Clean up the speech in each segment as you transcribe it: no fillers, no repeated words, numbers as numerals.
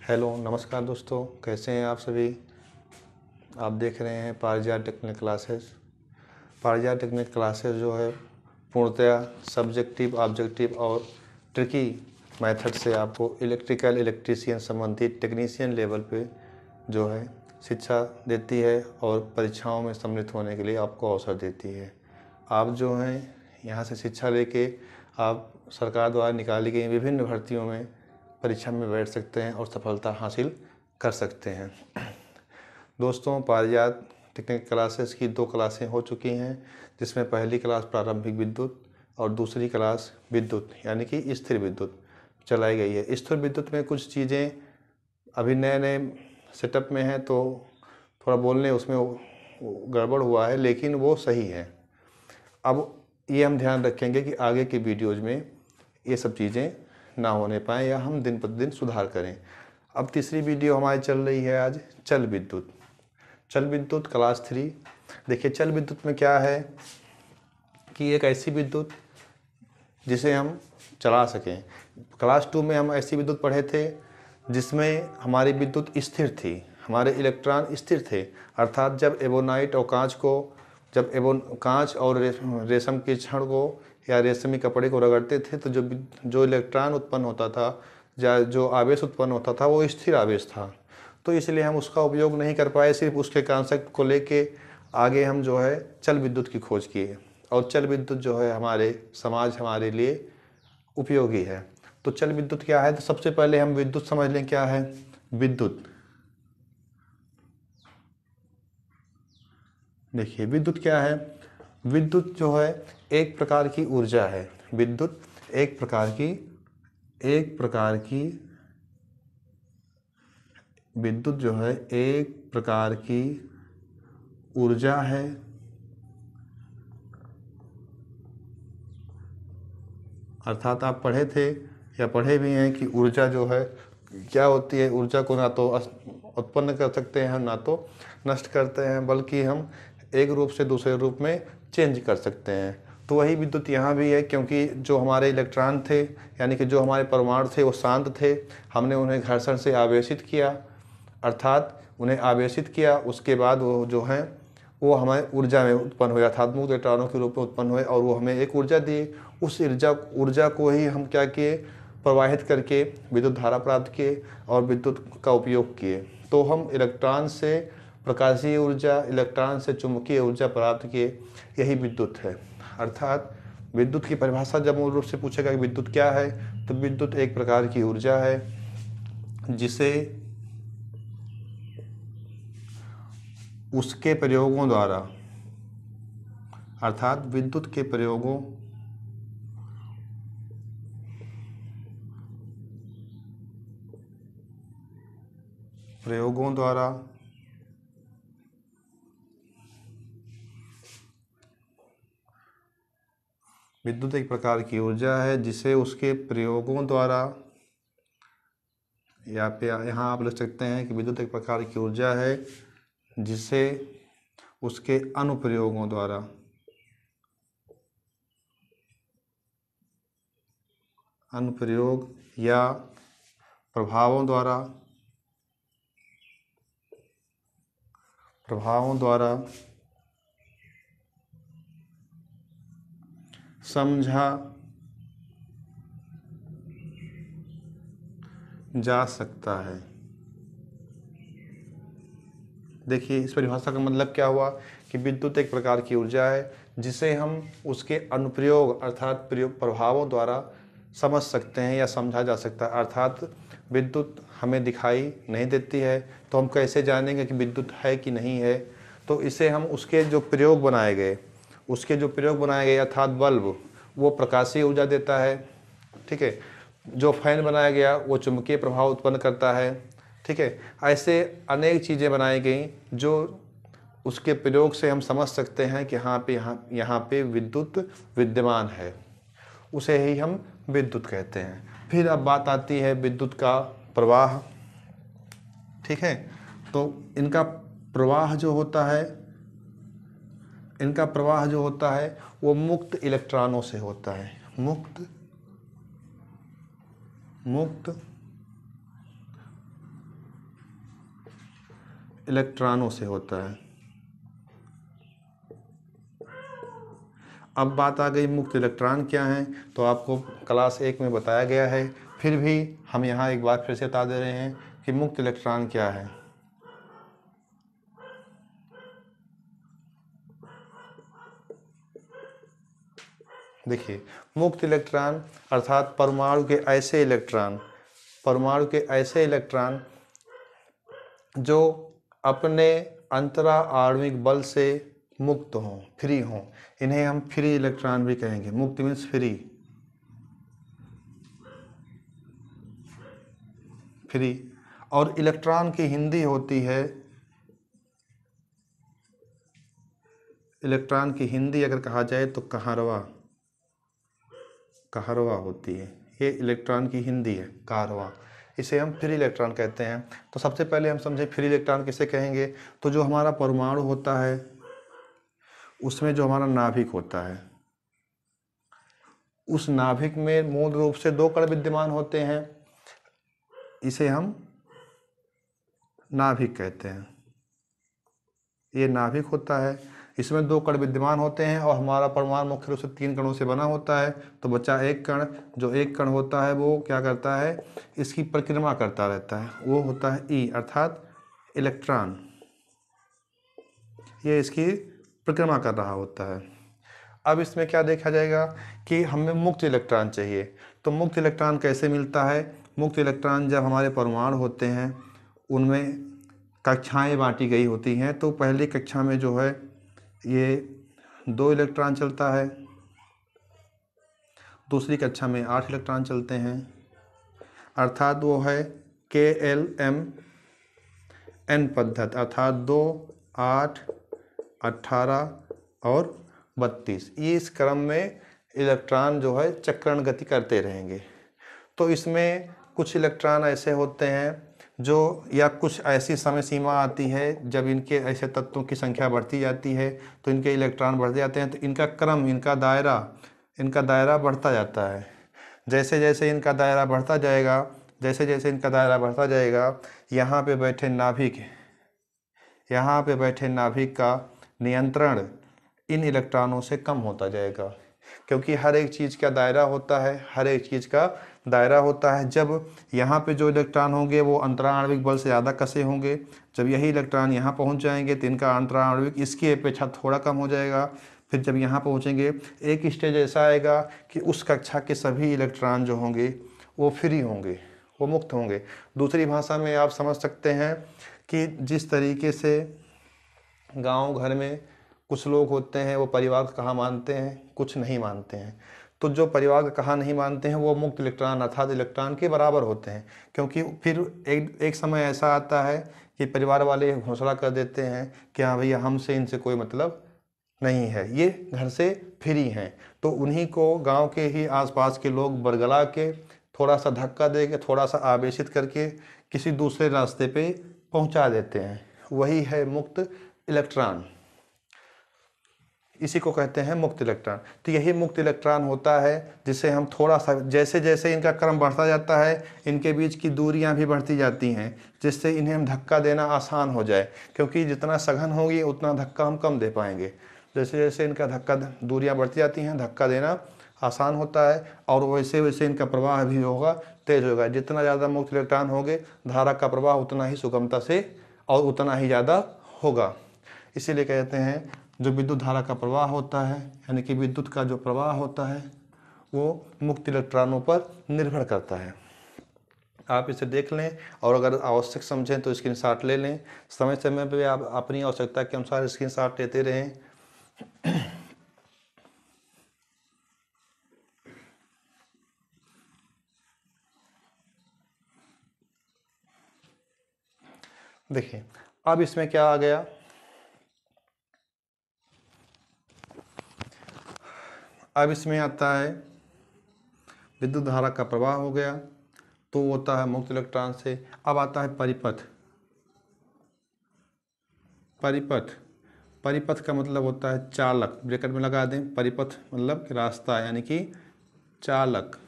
Hello नमस्कार दोस्तों, कैसे हैं आप सभी। आप देख रहे हैं पारिजात टेक्निकल क्लासेस। पारिजात टेक्निकल क्लासेस जो है पूर्णतया सब्जेक्टिव, ऑब्जेक्टिव और ट्रिकी मेथड से आपको इलेक्ट्रिशियन संबंधित टेक्नीशियन लेवल पे जो है शिक्षा देती है और परीक्षाओं में सम्मिलित होने के लिए आपको अवसर देती है। आप जो हैं यहाँ से शिक्षा लेके आप सरकार द्वारा निकाली गई विभिन्न भर्तियों में परीक्षा में बैठ सकते हैं और सफलता हासिल कर सकते हैं। दोस्तों, पारिजात टेक्निकल क्लासेस की 2 क्लासें हो चुकी हैं, जिसमें पहली क्लास प्रारंभिक विद्युत और दूसरी क्लास विद्युत यानी कि स्थिर विद्युत चलाई गई है। स्थिर विद्युत में कुछ चीज़ें अभी नए नए सेटअप में हैं, तो थोड़ा बोलने उसमें गड़बड़ हुआ है, लेकिन वो सही है। अब ये हम ध्यान रखेंगे कि आगे के वीडियोज़ में ये सब चीज़ें ना होने पाए या हम दिन प्रतिदिन सुधार करें। अब तीसरी वीडियो हमारी चल रही है आज चल विद्युत। चल विद्युत क्लास 3। देखिए, चल विद्युत में क्या है कि एक ऐसी विद्युत जिसे हम चला सकें। क्लास 2 में हम ऐसी विद्युत पढ़े थे जिसमें हमारी विद्युत स्थिर थी, हमारे इलेक्ट्रॉन स्थिर थे। अर्थात जब एवोनाइट और कांच और रेशम के छड़ को या रेशमी कपड़े को रगड़ते थे तो जो इलेक्ट्रॉन उत्पन्न होता था या जो आवेश उत्पन्न होता था वो स्थिर आवेश था। तो इसलिए हम उसका उपयोग नहीं कर पाए, सिर्फ उसके कॉन्सेप्ट को लेके आगे हम जो है चल विद्युत की खोज किए और चल विद्युत जो है हमारे लिए उपयोगी है। तो चल विद्युत क्या है, तो सबसे पहले हम विद्युत समझ लें क्या है। विद्युत, देखिए विद्युत क्या है। विद्युत जो है एक प्रकार की ऊर्जा है। विद्युत एक प्रकार की विद्युत जो है एक प्रकार की ऊर्जा है अर्थात आप पढ़े थे या पढ़े भी हैं कि ऊर्जा जो है क्या होती है। ऊर्जा को ना तो उत्पन्न कर सकते हैं ना तो नष्ट करते हैं, बल्कि हम एक रूप से दूसरे रूप में चेंज कर सकते हैं। तो वही विद्युत यहाँ भी है, क्योंकि जो हमारे इलेक्ट्रॉन थे यानी कि जो हमारे परमाणु थे वो शांत थे। हमने उन्हें घर्षण से आवेशित किया, अर्थात उन्हें आवेशित किया, उसके बाद वो जो हैं वो हमें ऊर्जा में उत्पन्न हुए अर्थात मुक्त इलेक्ट्रॉनों के रूप में उत्पन्न हुए और वो हमें एक ऊर्जा दी। उस ऊर्जा को ही हम क्या किए, प्रवाहित करके विद्युत धारा प्राप्त किए और विद्युत का उपयोग किए। तो हम इलेक्ट्रॉन से प्रकाशीय ऊर्जा, इलेक्ट्रॉन से चुंबकीय ऊर्जा प्राप्त किए, यही विद्युत है। अर्थात विद्युत की परिभाषा जब मूल रूप से पूछेगा कि विद्युत क्या है, तो विद्युत एक प्रकार की ऊर्जा है जिसे उसके प्रयोगों द्वारा अर्थात विद्युत के प्रयोगों द्वारा विद्युत एक प्रकार की ऊर्जा है जिसे उसके प्रयोगों द्वारा यहाँ आप लिख सकते हैं कि विद्युत एक प्रकार की ऊर्जा है जिसे उसके अनुप्रयोगों द्वारा अनुप्रयोग या प्रभावों द्वारा समझा जा सकता है। देखिए, इस परिभाषा का मतलब क्या हुआ कि विद्युत एक प्रकार की ऊर्जा है जिसे हम उसके अनुप्रयोग अर्थात प्रभावों द्वारा समझ सकते हैं या समझा जा सकता है। अर्थात विद्युत हमें दिखाई नहीं देती है तो हम कैसे जानेंगे कि विद्युत है कि नहीं है। तो इसे हम उसके जो प्रयोग बनाए गए अर्थात बल्ब, वो प्रकाशीय ऊर्जा देता है, ठीक है। जो फैन बनाया गया वो चुंबकीय प्रभाव उत्पन्न करता है, ठीक है। ऐसे अनेक चीज़ें बनाई गई जो उसके प्रयोग से हम समझ सकते हैं कि यहाँ पे विद्युत विद्यमान है, उसे ही हम विद्युत कहते हैं। फिर अब बात आती है विद्युत का प्रवाह, ठीक है। तो इनका प्रवाह जो होता है वो मुक्त इलेक्ट्रॉनों से होता है। मुक्त इलेक्ट्रॉनों से होता है। अब बात आ गई मुक्त इलेक्ट्रॉन क्या हैं, तो आपको क्लास 1 में बताया गया है, फिर भी हम यहाँ एक बार फिर से बता दे रहे हैं कि मुक्त इलेक्ट्रॉन क्या है। देखिए, मुक्त इलेक्ट्रॉन अर्थात परमाणु के ऐसे इलेक्ट्रॉन जो अपने अंतरा आणविक बल से मुक्त हों, फ्री हों, इन्हें हम फ्री इलेक्ट्रॉन भी कहेंगे। मुक्त मीन्स फ्री। और इलेक्ट्रॉन की हिंदी होती है, इलेक्ट्रॉन की हिंदी अगर कहा जाए तो कहारवा होती है। ये इलेक्ट्रॉन की हिंदी है, कहारवा। इसे हम फ्री इलेक्ट्रॉन कहते हैं। तो सबसे पहले हम समझें फ्री इलेक्ट्रॉन किसे कहेंगे। तो जो हमारा परमाणु होता है उसमें जो हमारा नाभिक होता है, उस नाभिक में मूल रूप से 2 कण विद्यमान होते हैं, इसे हम नाभिक कहते हैं। ये नाभिक होता है, इसमें 2 कण विद्यमान होते हैं और हमारा परमाणु मुख्य रूप से 3 कणों से बना होता है। तो बचा एक कण, जो एक कण होता है वो क्या करता है, इसकी परिक्रमा करता रहता है, वो होता है ई अर्थात इलेक्ट्रॉन। ये इसकी परिक्रमा कर रहा होता है। अब इसमें क्या देखा जाएगा कि हमें मुक्त इलेक्ट्रॉन चाहिए। तो मुक्त इलेक्ट्रॉन कैसे मिलता है। मुक्त इलेक्ट्रॉन जब हमारे परमाणु होते हैं उनमें कक्षाएं बांटी गई होती हैं। तो पहली कक्षा में जो है ये 2 इलेक्ट्रॉन चलता है, दूसरी कक्षा में 8 इलेक्ट्रॉन चलते हैं, अर्थात वो है KLMN पद्धति, अर्थात 2, 8, 18 और 32। ये इस क्रम में इलेक्ट्रॉन जो है चक्रण गति करते रहेंगे। तो इसमें कुछ इलेक्ट्रॉन ऐसे होते हैं जो, या कुछ ऐसी समय सीमा आती है जब इनके ऐसे तत्वों की संख्या बढ़ती जाती है तो इनके इलेक्ट्रॉन बढ़ते जाते हैं। तो इनका क्रम, इनका दायरा बढ़ता जाता है। जैसे जैसे इनका दायरा बढ़ता जाएगा, यहाँ पे बैठे नाभिक का नियंत्रण इन इलेक्ट्रॉनों से कम होता जाएगा, क्योंकि हर एक चीज़ का दायरा होता है। जब यहाँ पे जो इलेक्ट्रॉन होंगे वो अंतराणविक बल से ज़्यादा कसे होंगे, जब यही इलेक्ट्रॉन यहाँ पहुँच जाएंगे तो इनका अंतराणविक इसकी अपेक्षा थोड़ा कम हो जाएगा। फिर जब यहाँ पहुँचेंगे एक स्टेज ऐसा आएगा कि उस कक्षा के सभी इलेक्ट्रॉन जो होंगे वो फ्री होंगे, वो मुक्त होंगे। दूसरी भाषा में आप समझ सकते हैं कि जिस तरीके से गांव घर में कुछ लोग होते हैं वो परिवार का कहा मानते हैं, कुछ नहीं मानते हैं। तो जो परिवार का कहा नहीं मानते हैं वो मुक्त इलेक्ट्रॉन अर्थात इलेक्ट्रॉन के बराबर होते हैं, क्योंकि फिर एक समय ऐसा आता है कि परिवार वाले घोषणा कर देते हैं कि हाँ भैया हमसे इनसे कोई मतलब नहीं है, ये घर से फ्री हैं। तो उन्हीं को गांव के ही आसपास के लोग बरगला के, थोड़ा सा धक्का दे के, थोड़ा सा आवेशित करके किसी दूसरे रास्ते पे पहुंचा देते हैं। वही है मुक्त इलेक्ट्रॉन, इसी को कहते हैं मुक्त इलेक्ट्रॉन। तो यही मुक्त इलेक्ट्रॉन होता है जिसे हम थोड़ा सा, जैसे जैसे इनका क्रम बढ़ता जाता है इनके बीच की दूरियां भी बढ़ती जाती हैं, जिससे इन्हें हम धक्का देना आसान हो जाए, क्योंकि जितना सघन होगी उतना धक्का हम कम दे पाएंगे। जैसे जैसे इनका दूरियां बढ़ती जाती हैं, धक्का देना आसान होता है, और वैसे वैसे इनका प्रवाह भी होगा, तेज होगा। जितना ज़्यादा मुक्त इलेक्ट्रॉन होंगे धारा का प्रवाह उतना ही सुगमता से और उतना ही ज़्यादा होगा। इसीलिए कहते हैं जो विद्युत धारा का प्रवाह होता है, यानी कि विद्युत का जो प्रवाह होता है वो मुक्त इलेक्ट्रॉनों पर निर्भर करता है। आप इसे देख लें और अगर आवश्यक समझें तो स्क्रीनशॉट ले लें। समय समय पर आप अपनी आवश्यकता के अनुसार स्क्रीनशॉट लेते रहें। देखिए अब इसमें क्या आ गया, अब इसमें आता है विद्युत धारा का प्रवाह हो गया, तो होता है मुक्त इलेक्ट्रॉन से। अब आता है परिपथ का मतलब होता है चालक, ब्रैकेट में लगा दें, परिपथ मतलब रास्ता यानी कि चालक।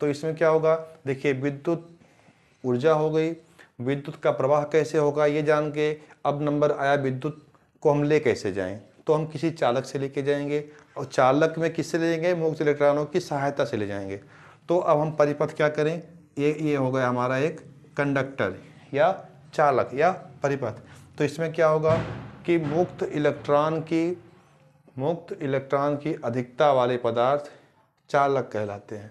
तो इसमें क्या होगा, देखिए विद्युत ऊर्जा हो गई। विद्युत का प्रवाह कैसे होगा ये जान के अब नंबर आया विद्युत को हम ले कैसे जाएं। तो हम किसी चालक से लेके जाएंगे और चालक में किससे ले जाएंगे, मुक्त इलेक्ट्रॉनों की सहायता से ले जाएंगे। तो अब हम परिपथ क्या करें, ये हो गया हमारा एक कंडक्टर या चालक या परिपथ। तो इसमें क्या होगा कि मुक्त इलेक्ट्रॉन की अधिकता वाले पदार्थ चालक कहलाते हैं।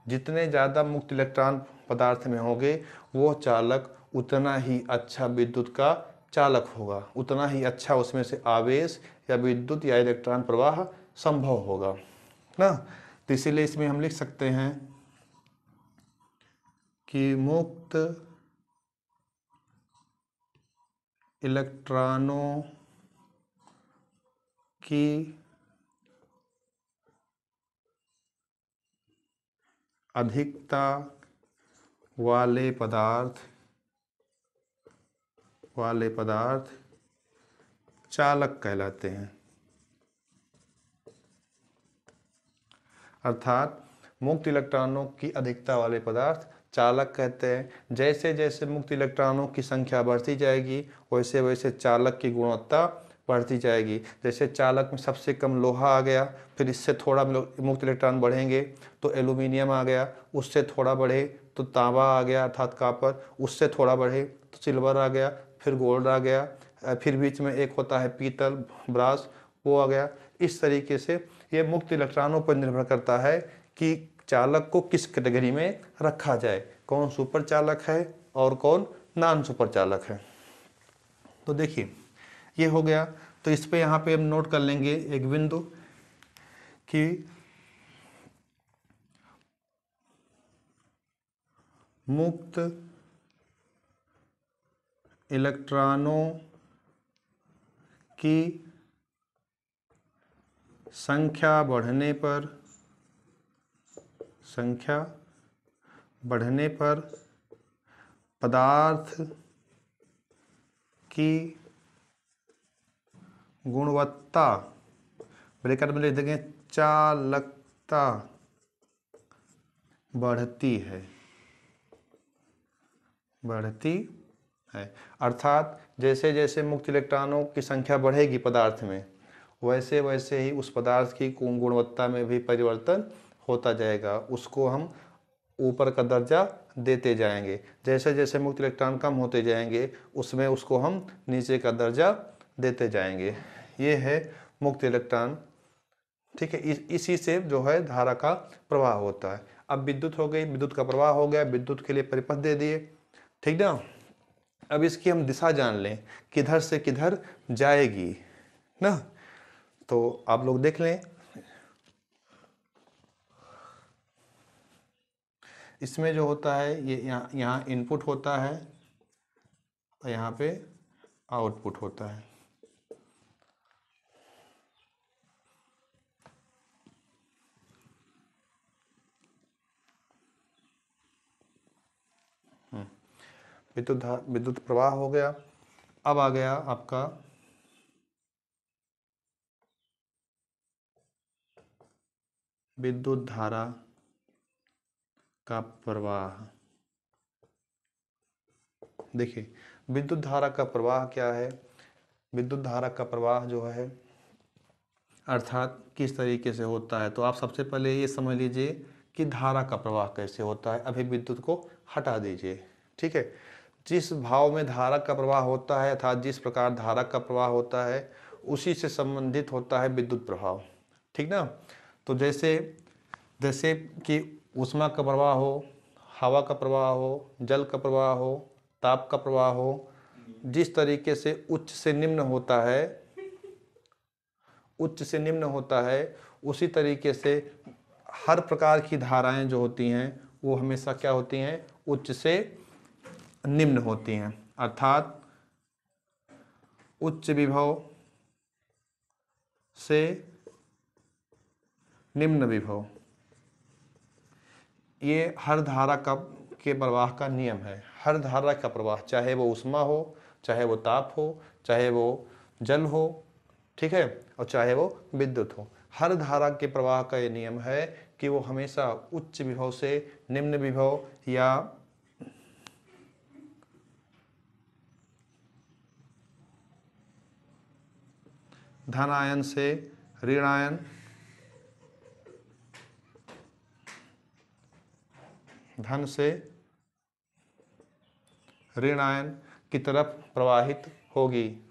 जितने ज़्यादा मुक्त इलेक्ट्रॉन पदार्थ में होंगे वो चालक उतना ही अच्छा विद्युत का चालक होगा, उतना ही अच्छा उसमें से आवेश या विद्युत या इलेक्ट्रॉन प्रवाह संभव होगा ना। तो इसीलिए इसमें हम लिख सकते हैं कि मुक्त इलेक्ट्रॉनों की अधिकता वाले पदार्थ चालक कहलाते हैं। अर्थात मुक्त इलेक्ट्रॉनों की अधिकता वाले पदार्थ चालक कहते हैं। जैसे जैसे मुक्त इलेक्ट्रॉनों की संख्या बढ़ती जाएगी वैसे वैसे चालक की गुणवत्ता बढ़ती जाएगी। जैसे चालक में सबसे कम लोहा आ गया, फिर इससे थोड़ा मुक्त इलेक्ट्रॉन बढ़ेंगे तो एल्यूमिनियम आ गया, उससे थोड़ा बढ़े तो तांबा आ गया अर्थात कॉपर, उससे थोड़ा बढ़े तो सिल्वर आ गया, फिर गोल्ड आ गया, फिर बीच में एक होता है पीतल ब्रास, वो आ गया। इस तरीके से ये मुक्त इलेक्ट्रॉनों पर निर्भर करता है कि चालक को किस कैटेगरी में रखा जाए, कौन सुपर चालक है और कौन नॉन सुपर चालक है। तो देखिए ये हो गया। तो इस पे यहाँ पे हम नोट कर लेंगे एक बिंदु कि मुक्त इलेक्ट्रॉनों की संख्या बढ़ने पर पदार्थ की गुणवत्ता, ब्रैकेट में लिख देंगे चालकता बढ़ती है। अर्थात जैसे जैसे मुक्त इलेक्ट्रॉनों की संख्या बढ़ेगी पदार्थ में वैसे वैसे ही उस पदार्थ की गुणवत्ता में भी परिवर्तन होता जाएगा, उसको हम ऊपर का दर्जा देते जाएंगे। जैसे जैसे मुक्त इलेक्ट्रॉन कम होते जाएंगे उसमें उसको हम नीचे का दर्जा देते जाएंगे। ये है मुक्त इलेक्ट्रॉन, ठीक है। इसी से जो है धारा का प्रवाह होता है। अब विद्युत हो गई, विद्युत का प्रवाह हो गया, विद्युत के लिए परिपथ दे दिए, ठीक ना। अब इसकी हम दिशा जान लें किधर से किधर जाएगी ना। तो आप लोग देख लें, इसमें जो होता है ये यहाँ इनपुट होता है और यहाँ पे आउटपुट होता है। विद्युत प्रवाह हो गया। अब आ गया आपका विद्युत धारा का प्रवाह। देखिए विद्युत धारा का प्रवाह क्या है। विद्युत धारा का प्रवाह जो है अर्थात किस तरीके से होता है, तो आप सबसे पहले ये समझ लीजिए कि धारा का प्रवाह कैसे होता है। अभी विद्युत को हटा दीजिए, ठीक है। जिस भाव में धारा का प्रवाह होता है अर्थात जिस प्रकार धारा का प्रवाह होता है उसी से संबंधित होता है विद्युत प्रभाव, ठीक ना। तो जैसे जैसे कि ऊष्मा का प्रवाह हो, हवा का प्रवाह हो, जल का प्रवाह हो, ताप का प्रवाह हो, जिस तरीके से उच्च से निम्न होता है उसी तरीके से हर प्रकार की धाराएं जो होती हैं वो हमेशा क्या होती हैं, उच्च से निम्न होती हैं। अर्थात उच्च विभव से निम्न विभव, ये हर धारा के प्रवाह का नियम है। हर धारा का प्रवाह चाहे वो ऊष्मा हो, चाहे वो ताप हो, चाहे वो जल हो, ठीक है, और चाहे वो विद्युत हो, हर धारा के प्रवाह का ये नियम है कि वो हमेशा उच्च विभव से निम्न विभव या धन आयन से ऋण आयन, धन से ऋण आयन की तरफ प्रवाहित होगी।